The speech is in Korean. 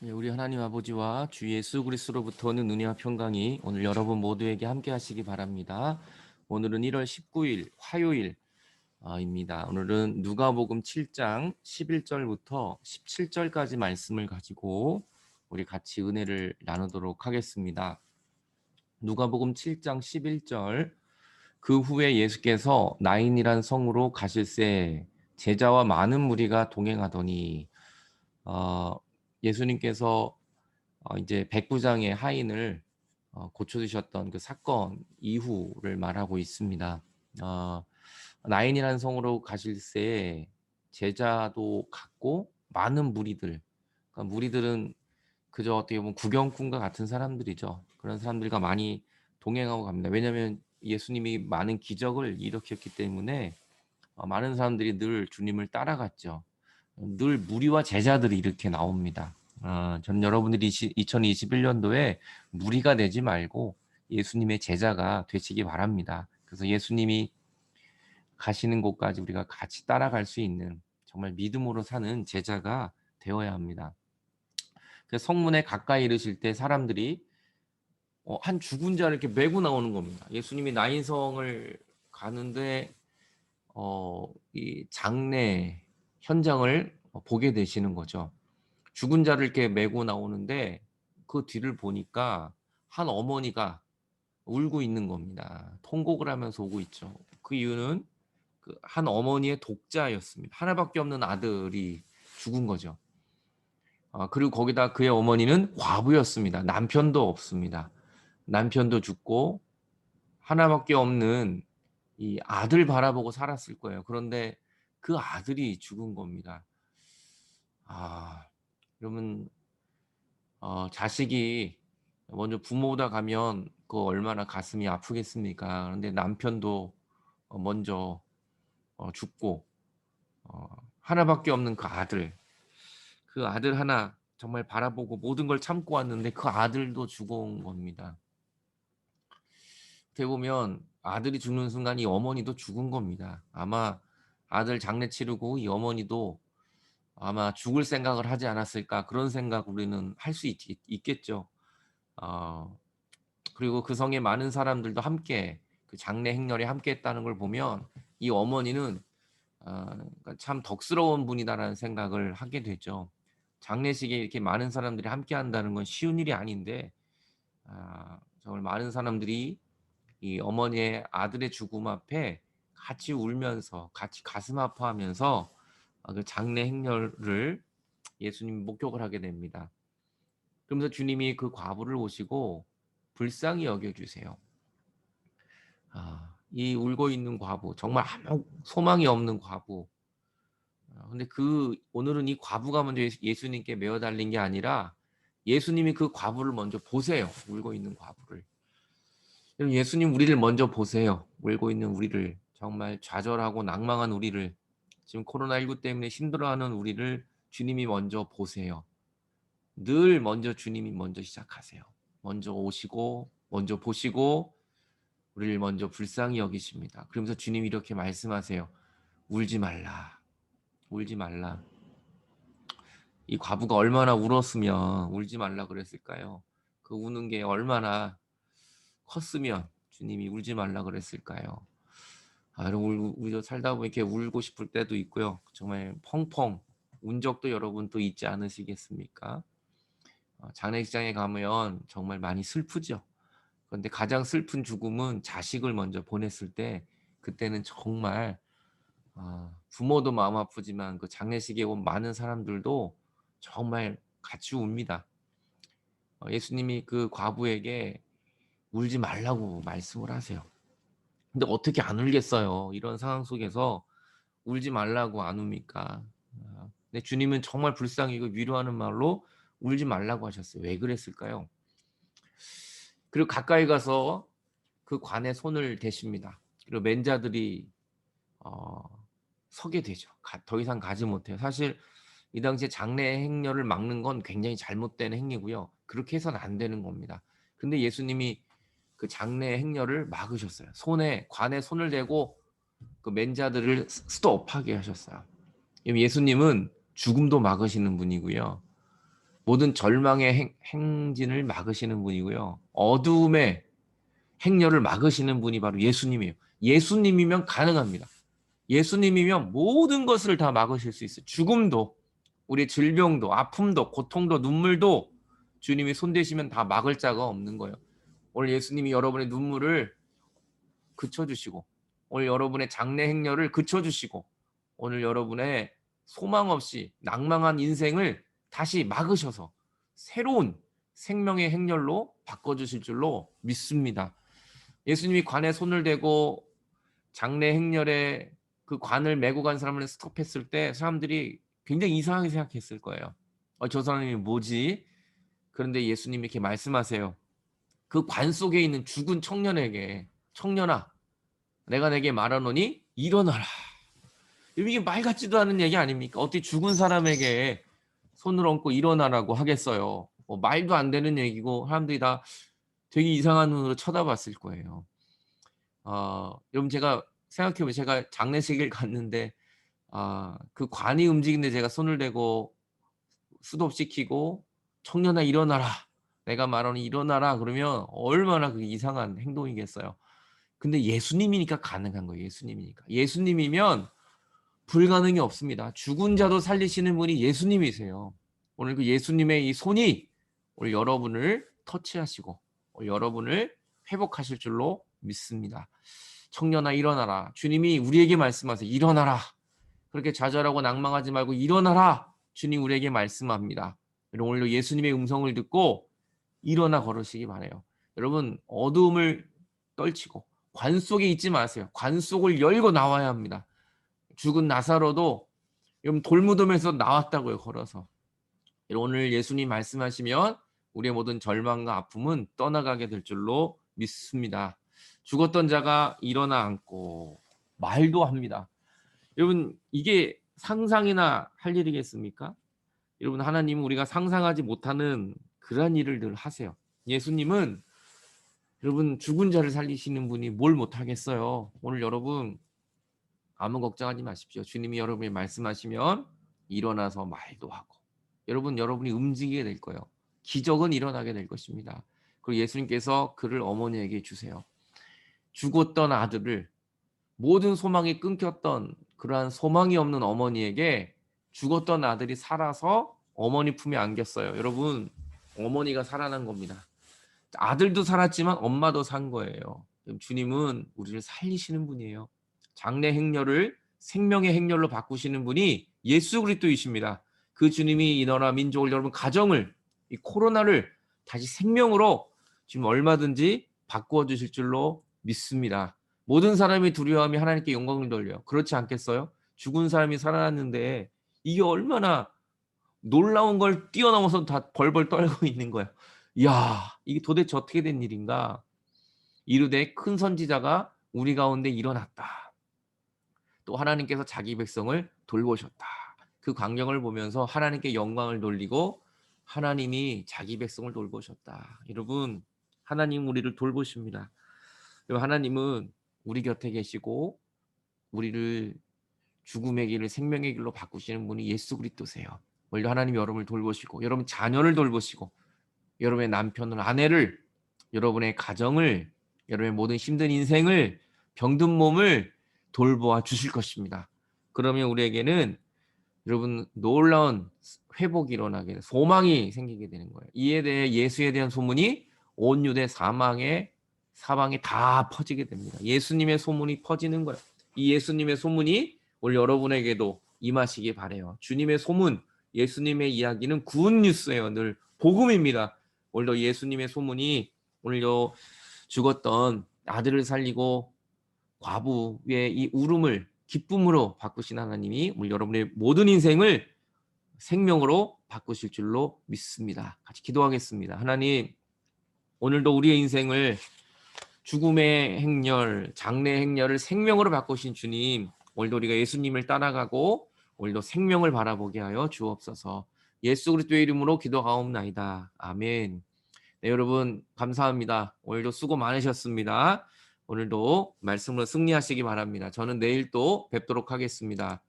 우리 하나님 아버지와 주 예수 그리스도로부터 오는 은혜와 평강이 오늘 여러분 모두에게 함께 하시기 바랍니다. 오늘은 1월 19일 화요일입니다. 오늘은 누가복음 7장 11절부터 17절까지 말씀을 가지고 우리 같이 은혜를 나누도록 하겠습니다. 누가복음 7장 11절. 그 후에 예수께서 나인이란 성으로 가실새 제자와 많은 무리가 동행하더니 예수님께서 이제 백부장의 하인을 고쳐주셨던 그 사건 이후를 말하고 있습니다. 어, 나인이라는 성으로 가실새 제자도 같고 많은 무리들, 그러니까 무리들은 그저 어떻게 보면 구경꾼과 같은 사람들이죠. 그런 사람들과 많이 동행하고 갑니다. 왜냐하면 예수님이 많은 기적을 일으켰기 때문에 많은 사람들이 늘 주님을 따라갔죠. 늘 무리와 제자들이 이렇게 나옵니다. 저는 여러분들이 2021년도에 무리가 되지 말고 예수님의 제자가 되시기 바랍니다. 그래서 예수님이 가시는 곳까지 우리가 같이 따라갈 수 있는 정말 믿음으로 사는 제자가 되어야 합니다. 그 성문에 가까이 이르실 때 사람들이 한 죽은 자를 이렇게 메고 나오는 겁니다. 예수님이 나인성을 가는데 이 장례 현장을 보게 되시는 거죠. 죽은 자를 이렇게 메고 나오는데 그 뒤를 보니까 한 어머니가 울고 있는 겁니다. 통곡을 하면서 오고 있죠. 그 이유는 그 한 어머니의 독자였습니다. 하나밖에 없는 아들이 죽은 거죠. 그리고 거기다 그의 어머니는 과부였습니다. 남편도 없습니다. 남편도 죽고 하나밖에 없는 이 아들 바라보고 살았을 거예요. 그런데 그 아들이 죽은 겁니다. 아, 그러면 자식이 먼저 부모보다 가면 그 얼마나 가슴이 아프겠습니까? 그런데 남편도 먼저 죽고 어, 하나밖에 없는 그 아들 하나 정말 바라보고 모든 걸 참고 왔는데 그 아들도 죽어온 겁니다. 어떻게 보면 아들이 죽는 순간 이 어머니도 죽은 겁니다. 아마 아들 장례 치르고 이 어머니도 아마 죽을 생각을 하지 않았을까 그런 생각 우리는 할 수 있겠죠. 어, 그리고 그 성에 많은 사람들도 함께 그 장례 행렬에 함께 했다는 걸 보면 이 어머니는 그러니까 참 덕스러운 분이다라는 생각을 하게 되죠. 장례식에 이렇게 많은 사람들이 함께 한다는 건 쉬운 일이 아닌데 정말 많은 사람들이 이 어머니의 아들의 죽음 앞에 같이 울면서 같이 가슴 아파하면서 그 장례 행렬을 예수님이 목격을 하게 됩니다. 그러면서 주님이 그 과부를 오시고 불쌍히 여겨주세요. 이 울고 있는 과부, 정말 아무 소망이 없는 과부. 근데 오늘은 이 과부가 먼저 예수님께 메어 달린 게 아니라 예수님이 그 과부를 먼저 보세요. 울고 있는 과부를. 예수님 우리를 먼저 보세요. 울고 있는 우리를. 정말 좌절하고 낭망한 우리를. 지금 코로나19 때문에 힘들어하는 우리를 주님이 먼저 보세요. 늘 먼저 주님이 먼저 시작하세요. 먼저 오시고 먼저 보시고 우리를 먼저 불쌍히 여기십니다. 그러면서 주님이 이렇게 말씀하세요. 울지 말라. 울지 말라. 이 과부가 얼마나 울었으면 울지 말라 그랬을까요? 그 우는 게 얼마나 컸으면 주님이 울지 말라 그랬을까요? 여러분 우리도 살다 보면 이렇게 울고 싶을 때도 있고요. 정말 펑펑 운 적도 여러분 또 있지 않으시겠습니까? 장례식장에 가면 정말 많이 슬프죠. 그런데 가장 슬픈 죽음은 자식을 먼저 보냈을 때 그때는 정말 부모도 마음 아프지만 그 장례식에 온 많은 사람들도 정말 같이 웁니다. 예수님이 그 과부에게 울지 말라고 말씀을 하세요. 근데 어떻게 안 울겠어요? 이런 상황 속에서 울지 말라고 안 웁니까? 근데 주님은 정말 불쌍히 위로하는 말로 울지 말라고 하셨어요. 왜 그랬을까요? 그리고 가까이 가서 그 관에 손을 대십니다. 그리고 맨자들이 어, 서게 되죠. 더 이상 가지 못해요. 사실 이 당시에 장례 행렬을 막는 건 굉장히 잘못된 행위고요. 그렇게 해서는 안 되는 겁니다. 근데 예수님이 그 장례 행렬을 막으셨어요. 관에 손을 대고 그 맨자들을 스톱하게 하셨어요. 예수님은 죽음도 막으시는 분이고요. 모든 절망의 행진을 막으시는 분이고요. 어두움의 행렬을 막으시는 분이 바로 예수님이에요. 예수님이면 가능합니다. 예수님이면 모든 것을 다 막으실 수 있어요. 죽음도, 우리 질병도, 아픔도, 고통도, 눈물도 주님이 손대시면 다 막을 자가 없는 거예요. 오늘 예수님이 여러분의 눈물을 그쳐주시고, 오늘 여러분의 장래 행렬을 그쳐주시고, 오늘 여러분의 소망 없이 낭망한 인생을 다시 막으셔서 새로운 생명의 행렬로 바꿔주실 줄로 믿습니다. 예수님이 관에 손을 대고 장래 행렬에 그 관을 메고 간 사람을 스톱했을 때 사람들이 굉장히 이상하게 생각했을 거예요. 저 사람이 뭐지? 그런데 예수님이 이렇게 말씀하세요. 그 관 속에 있는 죽은 청년에게, 청년아, 내가 내게 말하노니 일어나라. 이게 말 같지도 않은 얘기 아닙니까? 어떻게 죽은 사람에게 손을 얹고 일어나라고 하겠어요. 말도 안 되는 얘기고 사람들이 다 되게 이상한 눈으로 쳐다봤을 거예요. 여러분, 제가 생각해보면 제가 장례식을 갔는데 그 관이 움직이는데 제가 손을 대고 수도시키고 청년아 일어나라, 내가 말하니 일어나라 그러면 얼마나 그게 이상한 행동이겠어요. 근데 예수님이니까 가능한 거예요. 예수님이면 불가능이 없습니다. 죽은 자도 살리시는 분이 예수님이세요. 오늘 그 예수님의 이 손이 오늘 여러분을 터치하시고 오늘 여러분을 회복하실 줄로 믿습니다. 청년아 일어나라. 주님이 우리에게 말씀하세요. 일어나라. 그렇게 좌절하고 낭망하지 말고 일어나라. 주님 우리에게 말씀합니다. 오늘 예수님의 음성을 듣고 일어나 걸으시기 바라요. 여러분, 어두움을 떨치고 관 속에 있지 마세요. 관 속을 열고 나와야 합니다. 죽은 나사로도 돌무덤에서 나왔다고요, 걸어서. 오늘 예수님 말씀하시면 우리의 모든 절망과 아픔은 떠나가게 될 줄로 믿습니다. 죽었던 자가 일어나 앉고 말도 합니다. 여러분, 이게 상상이나 할 일이겠습니까? 여러분, 하나님은 우리가 상상하지 못하는 그러한 일을 늘 하세요. 예수님은 여러분 죽은 자를 살리시는 분이 뭘 못하겠어요. 오늘 여러분 아무 걱정하지 마십시오. 주님이 여러분이 말씀하시면 일어나서 말도 하고 여러분이 움직이게 될 거예요. 기적은 일어나게 될 것입니다. 그리고 예수님께서 그를 어머니에게 주세요. 죽었던 아들을, 모든 소망이 끊겼던 그러한 소망이 없는 어머니에게 죽었던 아들이 살아서 어머니 품에 안겼어요. 여러분, 어머니가 살아난 겁니다. 아들도 살았지만 엄마도 산 거예요. 주님은 우리를 살리시는 분이에요. 장래 행렬을 생명의 행렬로 바꾸시는 분이 예수 그리스도이십니다. 그 주님이 이 나라 민족을, 여러분 가정을, 이 코로나를 다시 생명으로 지금 얼마든지 바꾸어 주실 줄로 믿습니다. 모든 사람이 두려워하며 하나님께 영광을 돌려요. 그렇지 않겠어요? 죽은 사람이 살아났는데 이게 얼마나 놀라운 걸 뛰어넘어서 다 벌벌 떨고 있는 거예요. 이야, 이게 도대체 어떻게 된 일인가? 이르되 큰 선지자가 우리 가운데 일어났다. 또 하나님께서 자기 백성을 돌보셨다. 그 광경을 보면서 하나님께 영광을 돌리고 하나님이 자기 백성을 돌보셨다. 여러분, 하나님 우리를 돌보십니다. 하나님은 우리 곁에 계시고 우리를 죽음의 길을 생명의 길로 바꾸시는 분이 예수 그리스도세요. 오늘도 하나님이 여러분을 돌보시고 여러분 자녀를 돌보시고 여러분의 남편을, 아내를, 여러분의 가정을, 여러분의 모든 힘든 인생을, 병든 몸을 돌보아 주실 것입니다. 그러면 우리에게는 여러분 놀라운 회복이 일어나게, 소망이 생기게 되는 거예요. 이에 대해 예수에 대한 소문이 온 유대 사방에 다 퍼지게 됩니다. 예수님의 소문이 퍼지는 거예요. 이 예수님의 소문이 오늘 여러분에게도 임하시기 바라요. 주님의 소문, 예수님의 이야기는 굿뉴스예요. 늘 복음입니다. 오늘도 예수님의 소문이 오늘도 죽었던 아들을 살리고 과부의 이 울음을 기쁨으로 바꾸신 하나님이 오늘 여러분의 모든 인생을 생명으로 바꾸실 줄로 믿습니다. 같이 기도하겠습니다. 하나님, 오늘도 우리의 인생을 죽음의 행렬, 장래 행렬을 생명으로 바꾸신 주님, 오늘도 우리가 예수님을 따라가고 오늘도 생명을 바라보게 하여 주옵소서. 예수 그리스도의 이름으로 기도하옵나이다. 아멘. 네, 여러분 감사합니다. 오늘도 수고 많으셨습니다. 오늘도 말씀으로 승리하시기 바랍니다. 저는 내일 또 뵙도록 하겠습니다.